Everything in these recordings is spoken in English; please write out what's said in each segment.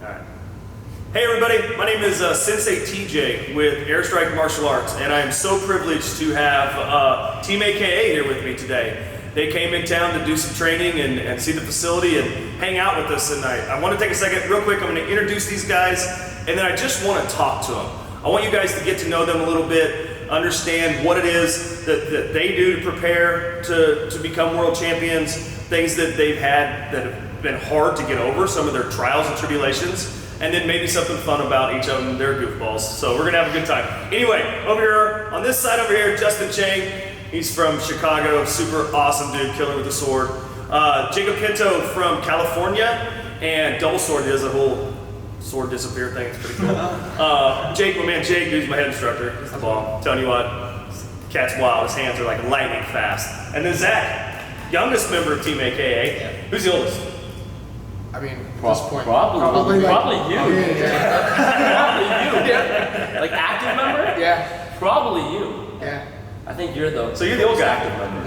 Alright. Hey everybody, my name is Sensei TJ with Airstrike Martial Arts, and I am so privileged to have Team AKA here with me today. They came in town to do some training and see the facility and hang out with us tonight. I want to take a second real quick. I'm going to introduce these guys, and then I just want to talk to them. I want you guys to get to know them a little bit, understand what it is that they do to prepare to become world champions, things that they've had that have been hard to get over, some of their trials and tribulations, and then maybe something fun about each of them, their goofballs. So we're gonna have a good time. Anyway, over here, on this side over here, Justin Chang. He's from Chicago, super awesome dude, killer with a sword. Jacob Pinto from California, and double sword, he does a whole sword disappear thing, it's pretty cool. Jake, my man Jake, who's my head instructor, he's the bomb. Telling you what, cat's wild, his hands are like lightning fast. And then Zach, youngest member of Team AKA. Who's the oldest? I mean, at this point, probably you. Probably you. Yeah. Like active member? Yeah. Probably you. Yeah. I think you're the. So you're the old guy. Active member.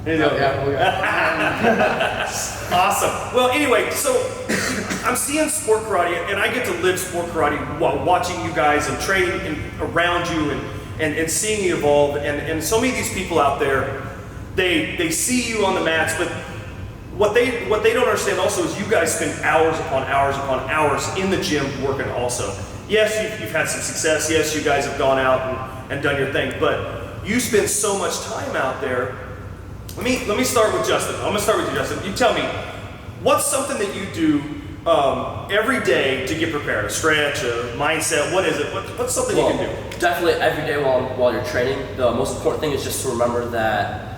You're the old guy. Awesome. Well, anyway, so I'm seeing sport karate, and I get to live sport karate while watching you guys and training around you and seeing you evolve. And so many of these people out there, they see you on the mats, but what they don't understand also is you guys spend hours upon hours upon hours in the gym working also. Yes, you've had some success. Yes, you guys have gone out and done your thing, but you spend so much time out there. Let me start with Justin. I'm gonna start with you, Justin. You tell me, what's something that you do every day to get prepared? A stretch, a mindset, what is it? What's something you can do? Definitely every day while you're training. The most important thing is just to remember that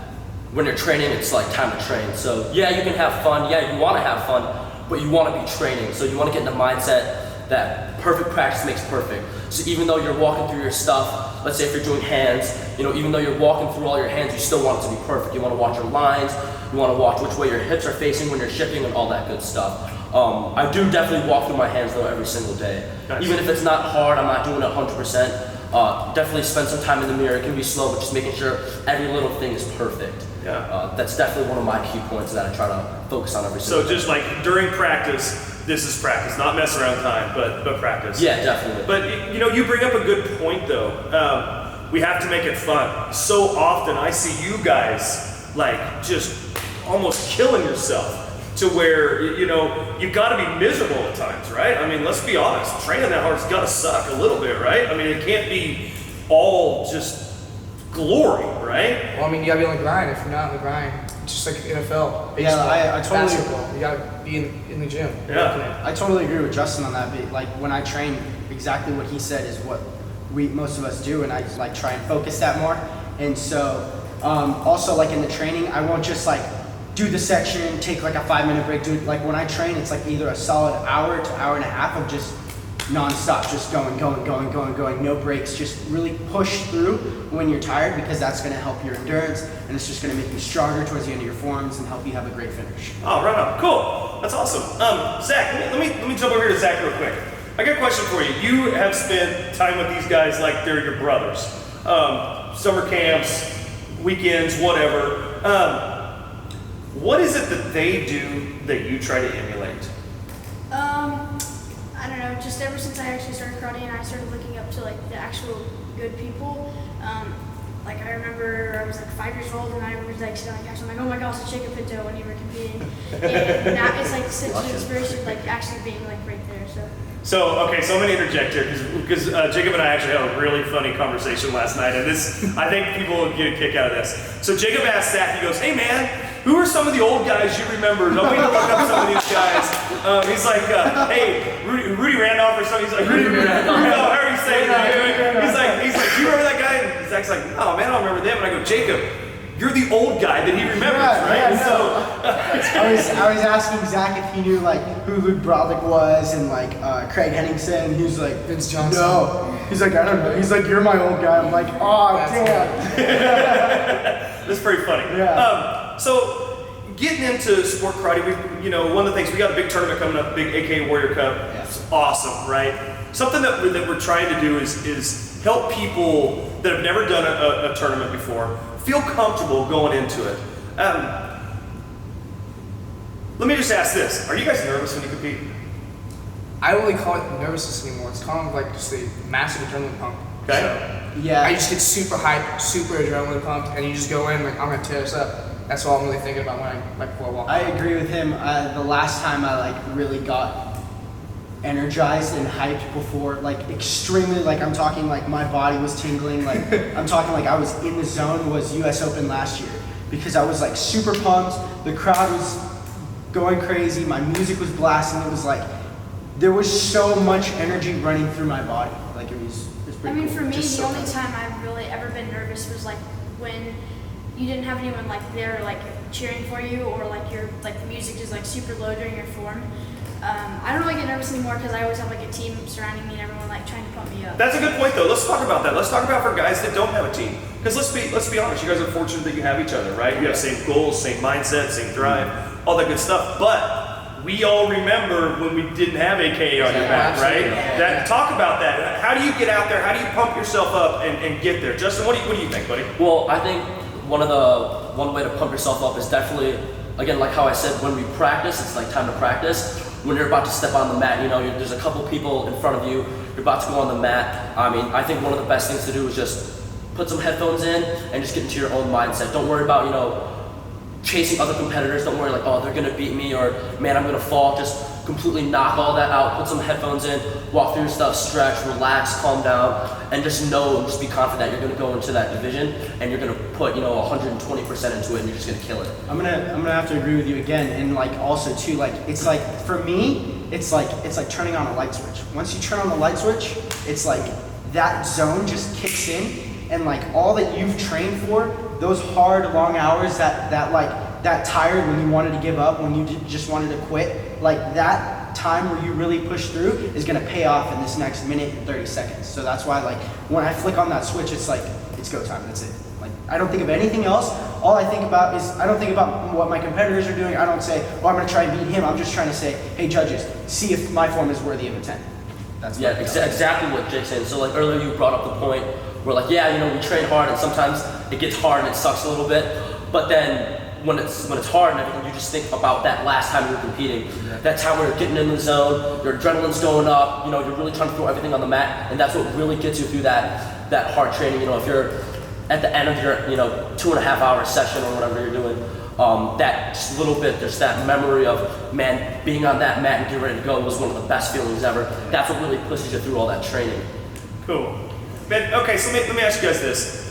when you're training, it's like time to train. So yeah, you can have fun. Yeah, you want to have fun, but you want to be training. So you want to get in the mindset that perfect practice makes perfect. So even though you're walking through your stuff, let's say if you're doing hands, even though you're walking through all your hands, you still want it to be perfect. You want to watch your lines. You want to watch which way your hips are facing when you're shifting and all that good stuff. I do definitely walk through my hands though every single day. Nice. Even if it's not hard, I'm not doing it 100%. Definitely spend some time in the mirror. It can be slow, but just making sure every little thing is perfect. Yeah. That's definitely one of my key points that I try to focus on every single day. So just like during practice, this is practice, not mess around time, but practice. Yeah, definitely. But you bring up a good point though. We have to make it fun. So often I see you guys like just almost killing yourself to where you got to be miserable at times, right? I mean, let's be honest. Training that hard's got to suck a little bit, right? I mean, it can't be all just glory, right? Well, I mean, you gotta be on the grind. If you're not on the grind, it's just like NFL, baseball, I totally basketball. You gotta be in the gym. Yeah. I totally agree with Justin on that. But like when I train, exactly what he said is what most of us do, and I just like try and focus that more. And so also like in the training, I won't just like do the section, take like a 5-minute break. Do like when I train, it's like either a solid hour to hour and a half of just non-stop, just going, no breaks. Just really push through when you're tired, because that's going to help your endurance, and it's just going to make you stronger towards the end of your forms and help you have a great finish. Oh, right on. Cool. That's awesome. Zach, let me jump over here to Zach real quick. I got a question for you. You have spent time with these guys like they're your brothers. Summer camps, weekends, whatever. What is it that they do that you try to emulate? I don't know, just ever since I actually started karate and I started looking up to like the actual good people, like I remember I was like 5 years old and I was like sitting on the couch, I'm like, oh my gosh, it's Jacob Pinto when you were competing. And now it's like such an inspiration, like actually being like right there, so. Okay, so I'm gonna interject here because Jacob and I actually had a really funny conversation last night, and I think people will get a kick out of this. So Jacob asked Zach, he goes, hey man, who are some of the old guys you remember? Don't we look up some of these guys? He's like, hey, Rudy Randolph or something. He's like, Rudy Randolph. No, how are you saying that? He's like, do you remember that guy? And Zach's like, no, man, I don't remember them. And I go, Jacob, you're the old guy that he remembers, right? Yeah, so I was asking Zach if he knew like who Luke Brodlick was and like Craig Henningsen. He was like, Vince Johnson. No. He's like, I don't know. He's like, you're my old guy. I'm like, oh damn. That's pretty funny. Yeah. So getting into sport karate, one of the things, we got a big tournament coming up, big AK Warrior Cup. Yeah. It's awesome, right? Something that we're trying to do is help people that have never done a tournament before feel comfortable going into it. Let me just ask this: are you guys nervous when you compete? I don't really call it nervousness anymore. It's kind of like just a massive adrenaline pump. Okay. So, Yeah. I just get super hyped, super adrenaline pumped, and you just go in like I'm gonna tear this up. That's all I'm really thinking about when before I walk. I agree with him. The last time I like really got energized and hyped before, like extremely, like I'm talking like my body was tingling, like I'm talking like I was in the zone, was US Open last year, because I was like super pumped. The crowd was going crazy. My music was blasting. It was like there was so much energy running through my body. Like it was I pretty mean, cool. for me, Just the so only fun. time I've really ever been nervous was like when you didn't have anyone like there like cheering for you, or like your like the music is like super low during your form. I don't really get nervous anymore because I always have like a team surrounding me and everyone like trying to pump me up. That's a good point, though. Let's talk about that. Let's talk about for guys that don't have a team. Because let's be honest, you guys are fortunate that you have each other, right? You have same goals, same mindset, same drive, all that good stuff. But we all remember when we didn't have AKA on your back, right? Yeah. Talk about that. How do you get out there? How do you pump yourself up and get there? Justin, what do you think, buddy? Well, I think one way to pump yourself up is definitely, again, like how I said, when we practice, it's like time to practice. When you're about to step on the mat, there's a couple people in front of you, you're about to go on the mat. I mean, I think one of the best things to do is just put some headphones in and just get into your own mindset. Don't worry about, chasing other competitors. Don't worry like, oh, they're gonna beat me, or man, I'm gonna fall. Just completely knock all that out, put some headphones in, walk through your stuff, stretch, relax, calm down, and just know and just be confident that you're gonna go into that division and you're gonna put 120% into it and you're just gonna kill it. I'm gonna have to agree with you again, and like also too, like it's like for me, it's like turning on a light switch. Once you turn on the light switch, it's like that zone just kicks in, and like all that you've trained for, those hard long hours that tired when you wanted to give up, when you just wanted to quit, like that time where you really push through is gonna pay off in this next minute and 30 seconds. So that's why like when I flick on that switch, it's like it's go time. That's it. Like I don't think of anything else. All I think about is I don't think about what my competitors are doing. I don't say, oh, I'm gonna try and beat him. I'm just trying to say, hey judges, see if my form is worthy of a 10. That's Yeah, exactly what Jake's saying. So like earlier you brought up the point where like, we train hard and sometimes it gets hard and it sucks a little bit, but then when it's hard and everything, you just think about that last time you were competing. That time where you're getting in the zone, your adrenaline's going up, you're really trying to throw everything on the mat, and that's what really gets you through that hard training. If you're at the end of your 2.5 hour session or whatever you're doing, that just little bit, there's that memory of, man, being on that mat and getting ready to go was one of the best feelings ever. That's what really pushes you through all that training. Cool. Man, okay, so let me ask you guys this.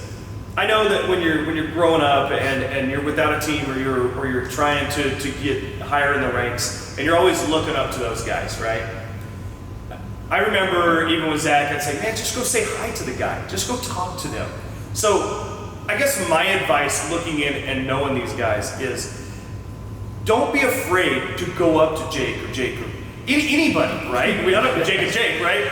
I know that when you're growing up and you're without a team, or you're trying to get higher in the ranks, and you're always looking up to those guys, right? I remember even with Zach, I'd say, man, just go say hi to the guy. Just go talk to them. So I guess my advice looking in and knowing these guys is don't be afraid to go up to Jake or anybody, right? We don't have Jake and Jake, right?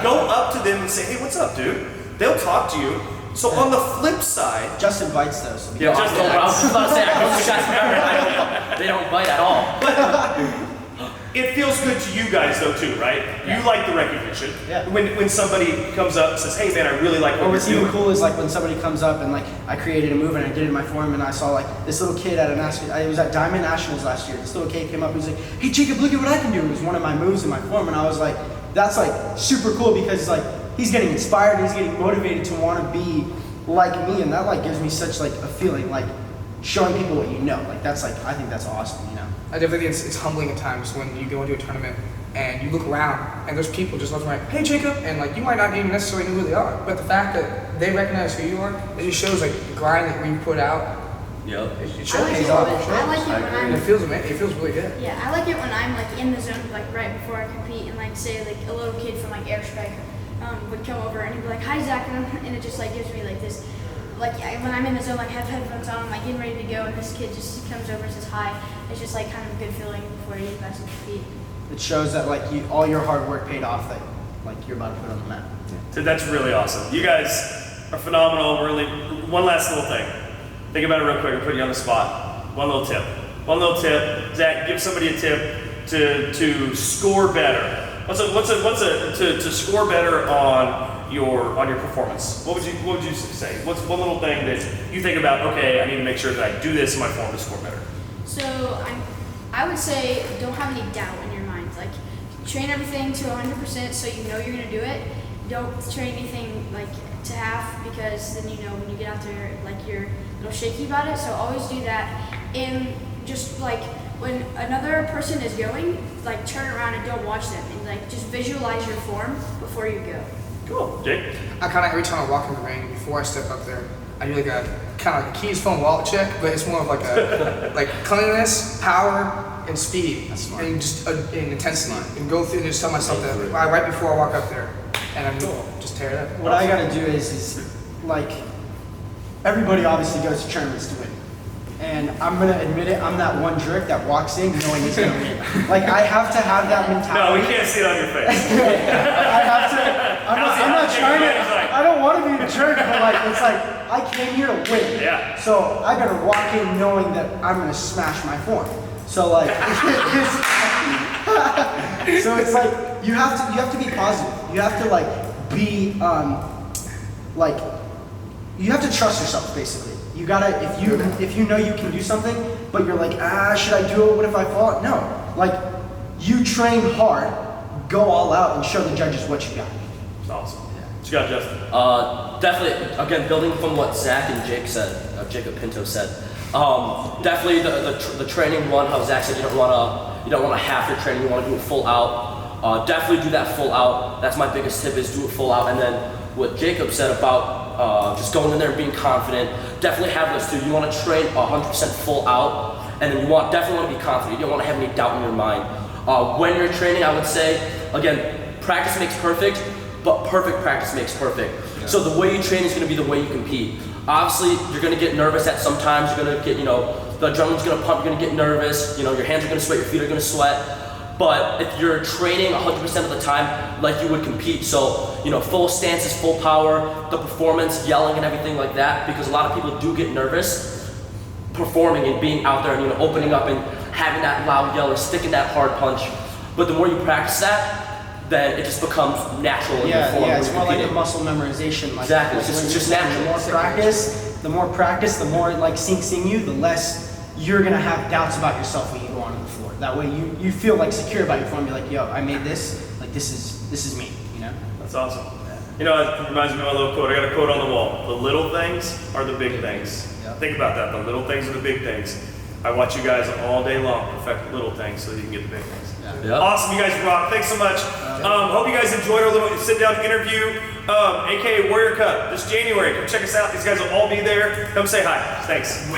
Go up to them and say, hey, what's up, dude? They'll talk to you. So on the flip side, Justin bites though. So yeah, I was about to say, I know you guys remember, they don't bite at all. it feels good to you guys though too, right? Yeah. You like the recognition. Yeah. When somebody comes up and says, hey man, I really like what Or what's you're even doing. cool is like when somebody comes up and like I created a move and I did it in my form, and I saw like this little kid at it was at Diamond Nationals last year. This little kid came up and was like, hey Jacob, look at what I can do. It was one of my moves in my form, and I was like, that's like super cool because like he's getting inspired, he's getting motivated to want to be like me, and that like gives me such like a feeling like showing people what you know. Like that's like I think that's awesome, I definitely think it's humbling at times when you go into a tournament and you look around and there's people just looking like, hey Jacob, and like you might not even necessarily know who they are, but the fact that they recognize who you are, it just shows like the grind that we put out. Yep. It I like pays it off. when And it feels amazing. It feels really good. Yeah, I like it when I'm like in the zone, like right before I compete, and like say like a little kid from like Airstrike would come over and he'd be like, "Hi Zach," and it just like gives me like this, like when I'm in the zone, like have headphones on, I'm like getting ready to go, and this kid just comes over and says hi. It's just like kind of a good feeling before you guys compete. It shows that like all your hard work paid off. That like you're about to put on the mat. So that's really awesome. You guys are phenomenal. Really, one last little thing. Think about it real quick. I'll put you on the spot. One little tip. Zach, give somebody a tip to score better. To score better on your performance? What would you say? What's one little thing that you think about? Okay, I need to make sure that I do this in my form to score better. So I would say don't have any doubt in your mind. Like train everything to 100% so you know you're gonna do it. Don't train anything like to half, because then you know when you get out there, like you're a little shaky about it. So always do that. And just like when another person is going, like turn around and don't watch them, and like just visualize your form before you go. Cool. Jake? I kind of, every time I walk in the ring, before I step up there, I do like a kind of like a keys, phone, wallet check, but it's more of like a like cleanliness, power, and speed, and just and intensity, and go through and just tell myself that right before I walk up there, and I'm just tear it up. What I gotta do is like, everybody obviously goes to tournaments to win. And I'm gonna admit it, I'm that one jerk that walks in knowing he's gonna win. Like, I have to have that No, mentality. we can't see it on your face. I have to, I'm not trying to, I don't wanna be a jerk, but like, it's like, I came here to win. Yeah. So I gotta walk in knowing that I'm gonna smash my form. So like, so it's like, you have to be positive. You have to like be, like, you have to trust yourself basically. You gotta, if you know you can do something, but you're like, should I do it? What if I fall? No, like, you train hard, go all out, and show the judges what you got. It's awesome. What you got, Justin? Definitely, again, building from what Zach and Jake said, Jacob Pinto said. Definitely the training one, how Zach said you don't wanna half your training, you wanna do it full out. Definitely do that full out. That's my biggest tip, is do it full out. And then what Jacob said about just going in there and being confident, definitely have those two. You wanna train 100% full out, and then you definitely wanna be confident. You don't wanna have any doubt in your mind. When you're training, I would say, again, practice makes perfect, but perfect practice makes perfect. Yeah. So the way you train is gonna be the way you compete. Obviously, you're gonna get nervous at some times. You're gonna get, the adrenaline's gonna pump. You're gonna get nervous. Your hands are gonna sweat. Your feet are gonna sweat. But if you're training 100% of the time like you would compete, so full stances, full power, the performance, yelling and everything like that, because a lot of people do get nervous performing and being out there and opening up and having that loud yell or sticking that hard punch. But the more you practice that, then it just becomes natural in your form. Yeah, it's more like a muscle memorization. Like, exactly, it's just natural. The more practice, the more it like sinks in you, the less you're gonna have doubts about yourself when you go onto the floor. That way you feel like secure about your form. You're like, yo, I made this. Like, this is me. That's awesome. It reminds me of a little quote. I got a quote on the wall. The little things are the big things. Yep. Think about that. The little things are the big things. I watch you guys all day long perfect little things so you can get the big things. Yep. Awesome, you guys rock. Thanks so much. Hope you guys enjoyed our little sit-down interview, aka Warrior Cup, this January. Come check us out. These guys will all be there. Come say hi. Thanks.